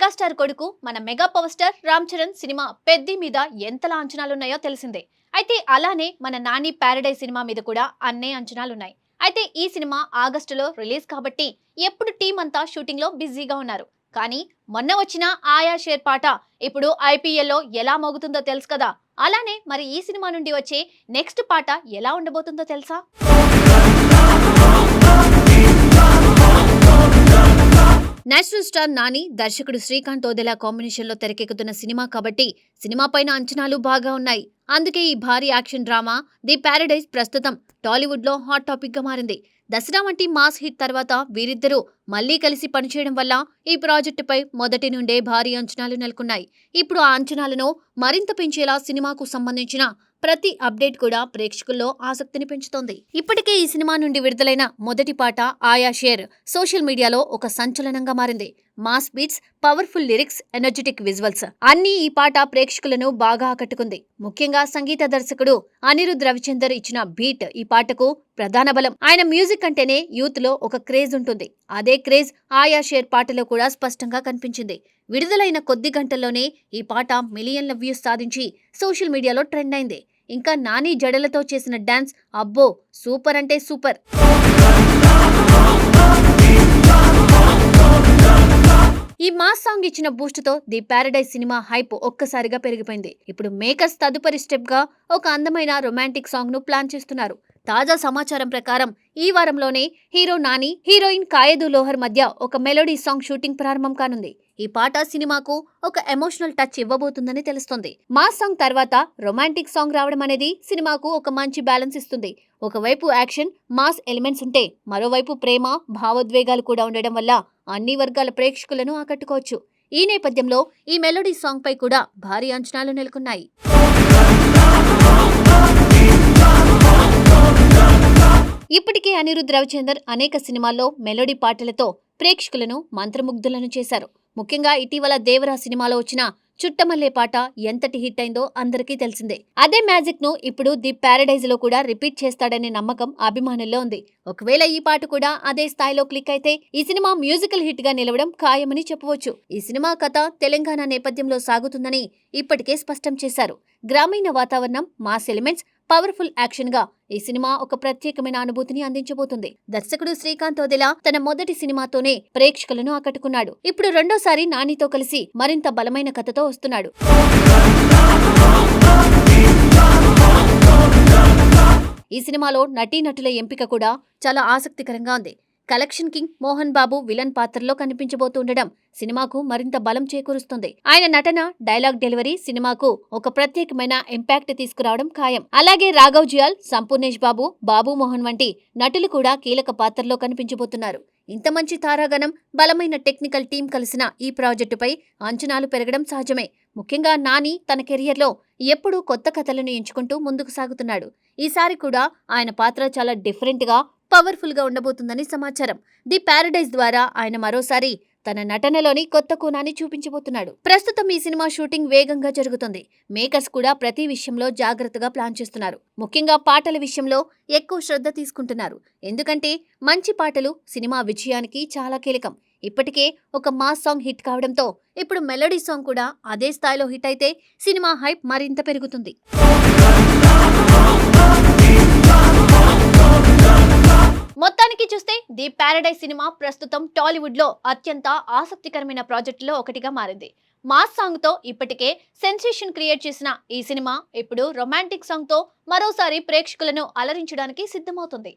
Megastar కొడుకు మన mega power star Ram Charan cinema Peddi మీద ఎంతలా అంచనాలున్నాయో తెలిసిందే. అయితే అలానే మన నాని ప్యారడైజ్ సినిమా మీద కూడా అన్నే అంచనాలున్నాయి. అయితే ఈ సినిమా ఆగస్టులో రిలీజ్ కాబట్టి ఎప్పుడు టీం అంతా షూటింగ్ లో బిజీగా ఉన్నారు. కానీ మొన్న వచ్చిన ఆయా షేర్ పాట ఇప్పుడు ఐపీఎల్లో ఎలా మోగుతుందో తెలుసు కదా. అలానే మరి ఈ సినిమా నుండి వచ్చే నెక్స్ట్ పాట ఎలా ఉండబోతుందో తెలుసా? నేషనల్ స్టార్ నాని, దర్శకుడు శ్రీకాంత్ ఓదెలా కాంబినేషన్ లో తెరకెక్కుతున్న సినిమా కాబట్టి సినిమా పైన అంచనాలు బాగా ఉన్నాయి. అందుకే ఈ భారీ యాక్షన్ డ్రామా ది ప్యారడైజ్ ప్రస్తుతం టాలీవుడ్ లో హాట్ టాపిక్ గా మారింది. దసరా వంటి మాస్ హిట్ తర్వాత వీరిద్దరూ మళ్లీ కలిసి పనిచేయడం వల్ల ఈ ప్రాజెక్టుపై మొదటి నుండే భారీ అంచనాలు నెలకొన్నాయి. ఇప్పుడు ఆ అంచనాలను మరింత పెంచేలా సినిమాకు సంబంధించిన ప్రతి అప్డేట్ కూడా ప్రేక్షకుల్లో ఆసక్తిని పెంచుతోంది. ఇప్పటికే ఈ సినిమా నుండి విడుదలైన మొదటి పాట ఆయా షేర్ సోషల్ మీడియాలో ఒక సంచలనంగా మారింది. Mass beats, powerful lyrics, energetic visuals అన్నీ ఈ పాట ప్రేక్షకులను బాగా ఆకట్టుకుంది. ముఖ్యంగా సంగీత దర్శకుడు అనిరుద్ రవిచందర్ ఇచ్చిన బీట్ ఈ పాటకు ప్రధాన బలం. ఆయన మ్యూజిక్ అంటేనే యూత్ లో ఒక క్రేజ్ ఉంటుంది. అదే క్రేజ్ ఆయా షేర్ పాటలో కూడా స్పష్టంగా కనిపించింది. విడుదలైన కొద్ది గంటల్లోనే ఈ పాట మిలియన్ల వ్యూస్ సాధించి సోషల్ మీడియాలో ట్రెండ్ అయింది. ఇంకా నాని జడలతో చేసిన డాన్స్ అబ్బో సూపర్ అంటే సూపర్. ఈ మాస్ సాంగ్ ఇచ్చిన బూస్ట్ తో ది ప్యారడైజ్ సినిమా హైప్ ఒక్కసారిగా పెరిగిపోయింది. ఇప్పుడు మేకర్స్ తదుపరి స్టెప్ గా ఒక అందమైన రొమాంటిక్ సాంగ్ ను ప్లాన్ చేస్తున్నారు. తాజా సమాచారం ప్రకారం ఈ వారంలోనే హీరో నాని, హీరోయిన్ కాయేదు లోహర్ మధ్య ఒక మెలోడీ సాంగ్ షూటింగ్ ప్రారంభం కానుంది. ఈ పాట సినిమాకు ఒక ఎమోషనల్ టచ్ ఇవ్వబోతుందని తెలుస్తోంది. మాస్ సాంగ్ తర్వాత రొమాంటిక్ సాంగ్ రావడం అనేది సినిమాకు ఒక మంచి బ్యాలెన్స్ ఇస్తుంది. ఒకవైపు యాక్షన్, మాస్ ఎలిమెంట్స్ ఉంటే మరోవైపు ప్రేమ, భావోద్వేగాలు కూడా ఉండడం వల్ల అన్ని వర్గాల ప్రేక్షకులను ఆకట్టుకోవచ్చు. ఈ నేపథ్యంలో ఈ మెలోడీ సాంగ్ పై కూడా భారీ అంచనాలు నెలకొన్నాయి. ఇప్పటికే అనిరుద్ రవిచందర్ అనేక సినిమాల్లో మెలోడీ పాటలతో ప్రేక్షకులను మంత్రముగ్ధులను చేశారు. ముఖ్యంగా ఇటీవల దేవరా సినిమాలో వచ్చిన చుట్టమల్లే పాట ఎంతటి హిట్ అయిందో అందరికీ తెలిసిందే. అదే మ్యాజిక్ ను ఇప్పుడు ది ప్యారడైజ్ లో కూడా రిపీట్ చేస్తాడనే నమ్మకం అభిమానుల్లో ఉంది. ఒకవేళ ఈ పాట కూడా అదే స్థాయిలో క్లిక్ అయితే ఈ సినిమా మ్యూజికల్ హిట్ గా నిలవడం ఖాయమని చెప్పవచ్చు. ఈ సినిమా కథ తెలంగాణ నేపథ్యంలో సాగుతుందని ఇప్పటికే స్పష్టం చేశారు. గ్రామీణ వాతావరణం, మాస్ ఎలిమెంట్స్, పవర్ఫుల్ యాక్షన్ గా ఈ సినిమా ఒక ప్రత్యేకమైన అనుభూతిని అందించబోతుంది. దర్శకుడు శ్రీకాంత్ ఓదెలా తన మొదటి సినిమాతోనే ప్రేక్షకులను ఆకట్టుకున్నాడు. ఇప్పుడు రెండోసారి నానితో కలిసి మరింత బలమైన కథతో వస్తున్నాడు. ఈ సినిమాలో నటీనటుల ఎంపిక కూడా చాలా ఆసక్తికరంగా ఉంది. Collection king Mohan Babu villain పాత్రలో కనిపించబోతుండడం సినిమాకు మరింత బలం చేకూరుస్తుంది. ఆయన నటన, డైలాగ్ డెలివరీ సినిమాకు ఒక ప్రత్యేకమైన ఇంపాక్ట్ తీసుకురావడం ఖాయం. అలాగే రాఘవ్ జియాల్, సంపూర్ణేష్ బాబు, బాబు మోహన్ వంటి నటులు కూడా కీలక పాత్రలో కనిపించబోతున్నారు. ఇంత మంచి తారాగణం, బలమైన టెక్నికల్ టీం కలిసిన ఈ ప్రాజెక్టుపై అంచనాలు పెరగడం సహజమే. ముఖ్యంగా నాని తన కెరియర్లో ఎప్పుడూ కొత్త కథలను ఎంచుకుంటూ ముందుకు సాగుతున్నాడు. ఈసారి కూడా ఆయన పాత్ర చాలా డిఫరెంట్ గా, పవర్ఫుల్ గా ఉండబోతుందని సమాచారం. ది ప్యారడైజ్ ద్వారా ఆయన మరోసారి తన నటనలోని కొత్త కోణాన్ని చూపించబోతున్నాడు. ప్రస్తుతం ఈ సినిమా షూటింగ్ వేగంగా జరుగుతుంది. మేకర్స్ కూడా ప్రతి విషయంలో జాగ్రత్తగా ప్లాన్ చేస్తున్నారు. ముఖ్యంగా పాటల విషయంలో ఎక్కువ శ్రద్ధ తీసుకుంటున్నారు. ఎందుకంటే మంచి పాటలు సినిమా విజయానికి చాలా కీలకం. ఇప్పటికే ఒక మాస్ సాంగ్ హిట్ కావడంతో ఇప్పుడు మెలోడీ సాంగ్ కూడా అదే స్థాయిలో హిట్ అయితే సినిమా హైప్ మరింత పెరుగుతుంది. మొత్తానికి చూస్తే ది ప్యారడైజ్ సినిమా ప్రస్తుతం టాలీవుడ్ లో అత్యంత ఆసక్తికరమైన ప్రాజెక్టులో ఒకటిగా మారింది. మాస్ సాంగ్ తో ఇప్పటికే సెన్సేషన్ క్రియేట్ చేసిన ఈ సినిమా ఇప్పుడు రొమాంటిక్ సాంగ్ తో మరోసారి ప్రేక్షకులను అలరించడానికి సిద్ధమవుతుంది.